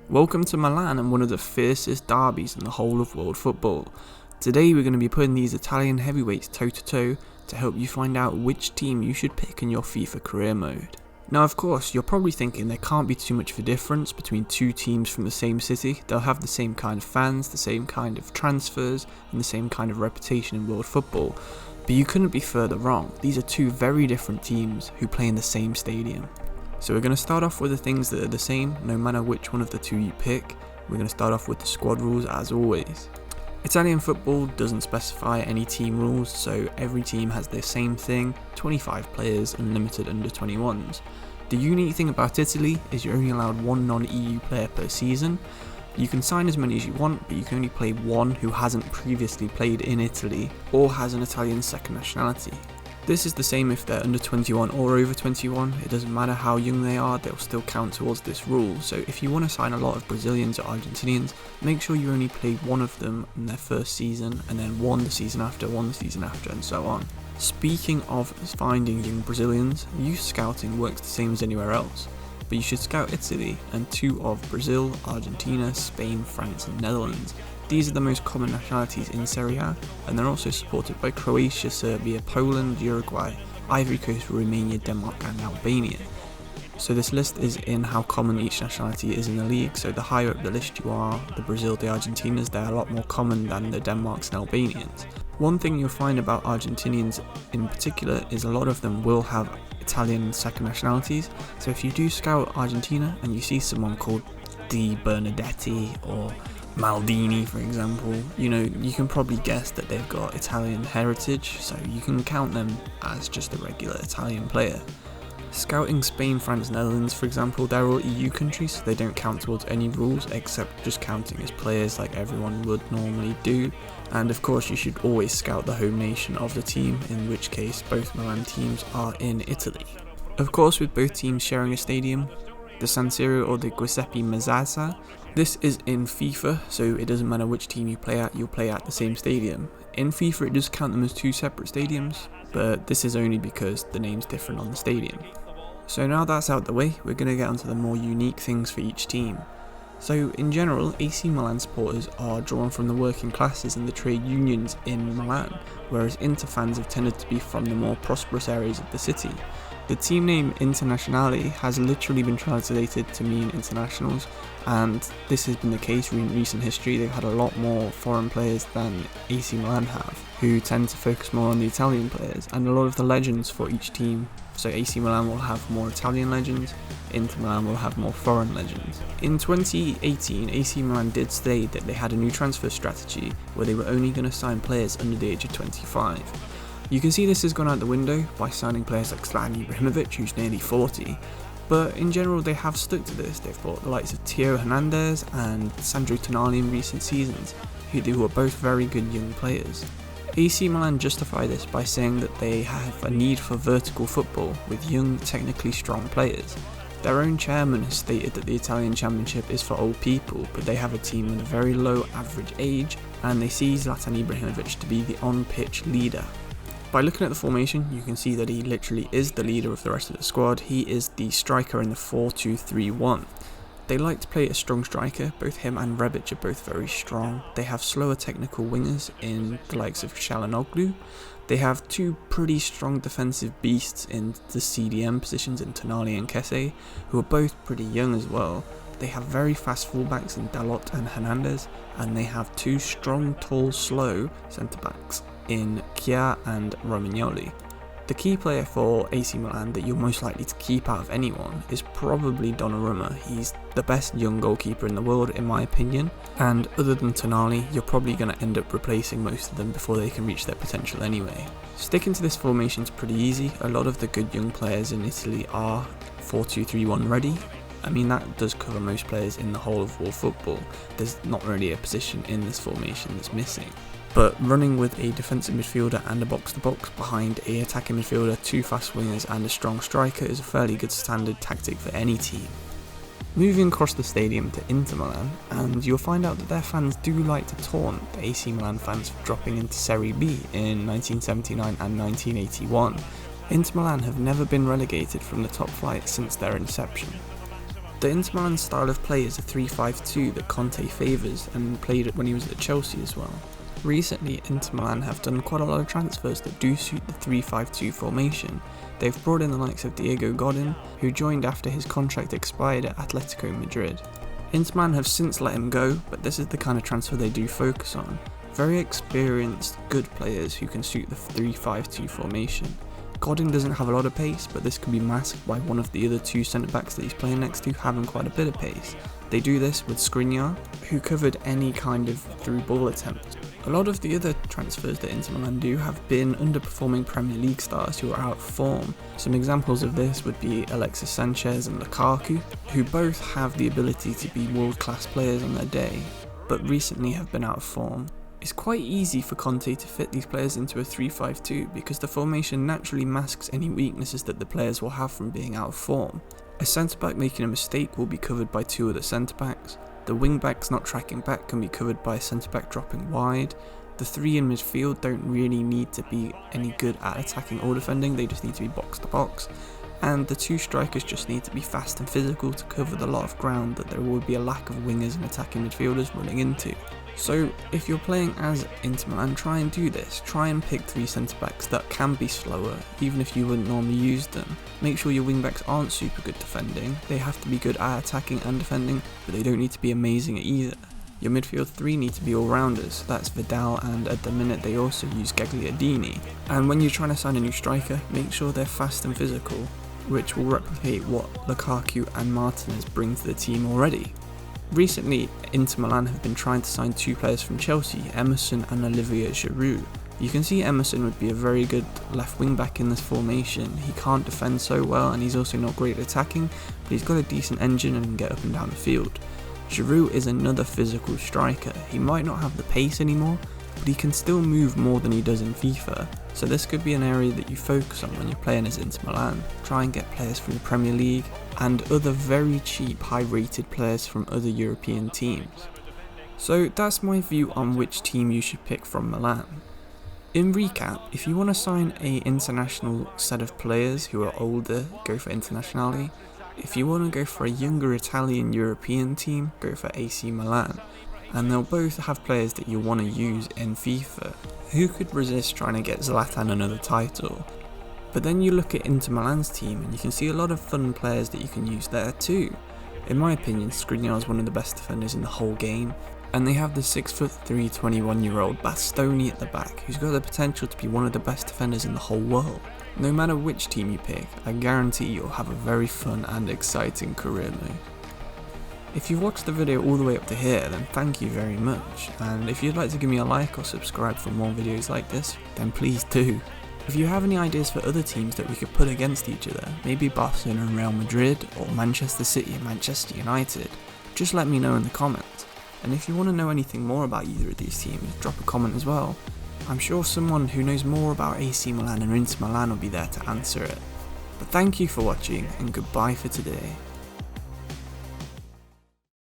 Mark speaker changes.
Speaker 1: Welcome to Milan and one of the fiercest derbies in the whole of world football. Today we're going to be putting these Italian heavyweights toe to toe to help you find out which team you should pick in your FIFA career mode. Now of course, you're probably thinking there can't be too much of a difference between two teams from the same city. They'll have the same kind of fans, the same kind of transfers, and the same kind of reputation in world football. But you couldn't be further wrong. These are two very different teams who play in the same stadium. So we're going to start off with the things that are the same, no matter which one of the two you pick. We're going to start off with the squad rules as always. Italian football doesn't specify any team rules, so every team has the same thing, 25 players, unlimited under 21s. The unique thing about Italy is you're only allowed one non-EU player per season. You can sign as many as you want, but you can only play one who hasn't previously played in Italy or has an Italian second nationality. This is the same if they're under 21 or over 21, it doesn't matter how young they are, they'll still count towards this rule. So if you want to sign a lot of Brazilians or Argentinians, make sure you only play one of them in their first season, and then one the season after, and so on. Speaking of finding young Brazilians, youth scouting works the same as anywhere else, but you should scout Italy and two of Brazil, Argentina, Spain, France and Netherlands. These are the most common nationalities in Serie A, and they're also supported by Croatia, Serbia, Poland, Uruguay, Ivory Coast, Romania, Denmark and Albania. So this list is in how common each nationality is in the league, so the higher up the list you are, the Brazil, the Argentinas, they're a lot more common than the Denmarks and Albanians. One thing you'll find about Argentinians in particular is a lot of them will have Italian second nationalities, so if you do scout Argentina and you see someone called Di Bernadetti or Maldini for example, you can probably guess that they've got Italian heritage, so you can count them as just a regular Italian player. Scouting Spain, France, Netherlands for example, they're all EU countries, so they don't count towards any rules except just counting as players like everyone would normally do. And of course you should always scout the home nation of the team, in which case both Milan teams are in Italy. Of course, with both teams sharing a stadium, the San Siro or the Giuseppe Meazza, this is in FIFA, so it doesn't matter which team you play at, you'll play at the same stadium. In FIFA it does count them as two separate stadiums, but this is only because the name's different on the stadium. So now that's out the way, we're going to get onto the more unique things for each team. So in general, AC Milan supporters are drawn from the working classes and the trade unions in Milan, whereas Inter fans have tended to be from the more prosperous areas of the city. The team name Internazionale has literally been translated to mean internationals, and this has been the case in recent history. They've had a lot more foreign players than AC Milan have, who tend to focus more on the Italian players, and a lot of the legends for each team. So AC Milan will have more Italian legends, Inter Milan will have more foreign legends. In 2018, AC Milan did state that they had a new transfer strategy where they were only going to sign players under the age of 25. You can see this has gone out the window by signing players like Zlatan Ibrahimovic, who's nearly 40, but in general they have stuck to this. They've bought the likes of Theo Hernandez and Sandro Tonali in recent seasons, who are both very good young players. AC Milan justify this by saying that they have a need for vertical football with young, technically strong players. Their own chairman has stated that the Italian Championship is for old people, but they have a team with a very low average age, and they see Zlatan Ibrahimovic to be the on-pitch leader. By looking at the formation, you can see that he literally is the leader of the rest of the squad. He is the striker in the 4-2-3-1. They like to play a strong striker, both him and Rebic are both very strong. They have slower technical wingers in the likes of Çalhanoğlu. They have two pretty strong defensive beasts in the CDM positions in Tonali and Kese, who are both pretty young as well. They have very fast fullbacks in Dalot and Hernandez, and they have two strong, tall, slow centre-backs in Chia and Romagnoli. The key player for AC Milan that you're most likely to keep out of anyone is probably Donnarumma. He's the best young goalkeeper in the world in my opinion, and other than Tonali, you're probably going to end up replacing most of them before they can reach their potential anyway. Sticking to this formation is pretty easy. A lot of the good young players in Italy are 4-2-3-1 ready. I mean, that does cover most players in the whole of world football. There's not really a position in this formation that's missing. But running with a defensive midfielder and a box-to-box behind a attacking midfielder, two fast wingers and a strong striker is a fairly good standard tactic for any team. Moving across the stadium to Inter Milan, and you'll find out that their fans do like to taunt the AC Milan fans for dropping into Serie B in 1979 and 1981. Inter Milan have never been relegated from the top flight since their inception. The Inter Milan style of play is a 3-5-2 that Conte favours and played it when he was at Chelsea as well. Recently, Inter Milan have done quite a lot of transfers that do suit the 3-5-2 formation. They've brought in the likes of Diego Godin, who joined after his contract expired at Atletico Madrid. Inter Milan have since let him go, but this is the kind of transfer they do focus on. Very experienced, good players who can suit the 3-5-2 formation. Godin doesn't have a lot of pace, but this can be masked by one of the other two centre-backs that he's playing next to having quite a bit of pace. They do this with Skriniar, who covered any kind of through ball attempt. A lot of the other transfers that Inter Milan do have been underperforming Premier League stars who are out of form. Some examples of this would be Alexis Sanchez and Lukaku, who both have the ability to be world-class players on their day, but recently have been out of form. It's quite easy for Conte to fit these players into a 3-5-2 because the formation naturally masks any weaknesses that the players will have from being out of form. A centre-back making a mistake will be covered by two other centre-backs. The wing-backs not tracking back can be covered by a centre-back dropping wide. The three in midfield don't really need to be any good at attacking or defending, they just need to be box-to-box. And the two strikers just need to be fast and physical to cover the lot of ground that there would be a lack of wingers and attacking midfielders running into. So if you're playing as Inter Milan, try and do this. Try and pick three centre-backs that can be slower, even if you wouldn't normally use them. Make sure your wing-backs aren't super good defending. They have to be good at attacking and defending, but they don't need to be amazing at either. Your midfield three need to be all-rounders. That's Vidal, and at the minute they also use Gagliardini. And when you're trying to sign a new striker, make sure they're fast and physical, which will replicate what Lukaku and Martinez bring to the team already. Recently, Inter Milan have been trying to sign two players from Chelsea, Emerson and Olivier Giroud. You can see Emerson would be a very good left wing back in this formation. He can't defend so well and he's also not great at attacking, but he's got a decent engine and can get up and down the field. Giroud is another physical striker. He might not have the pace anymore, but he can still move more than he does in FIFA. So this could be an area that you focus on when you're playing as Inter Milan. Try and get players from the Premier League and other very cheap, high-rated players from other European teams. So that's my view on which team you should pick from Milan. In recap, if you want to sign an international set of players who are older, go for Internazionale. If you want to go for a younger Italian European team, go for AC Milan. And they'll both have players that you want to use in FIFA. Who could resist trying to get Zlatan another title? But then you look at Inter Milan's team and you can see a lot of fun players that you can use there too. In my opinion, Skriniar is one of the best defenders in the whole game, and they have the 6'3", 21-year-old Bastoni at the back, who's got the potential to be one of the best defenders in the whole world. No matter which team you pick, I guarantee you'll have a very fun and exciting career mode. If you've watched the video all the way up to here, then thank you very much, and if you'd like to give me a like or subscribe for more videos like this, then please do. If you have any ideas for other teams that we could put against each other, maybe Barcelona and Real Madrid, or Manchester City and Manchester United, just let me know in the comments. And if you want to know anything more about either of these teams, drop a comment as well. I'm sure someone who knows more about AC Milan and Inter Milan will be there to answer it. But thank you for watching, and goodbye for today.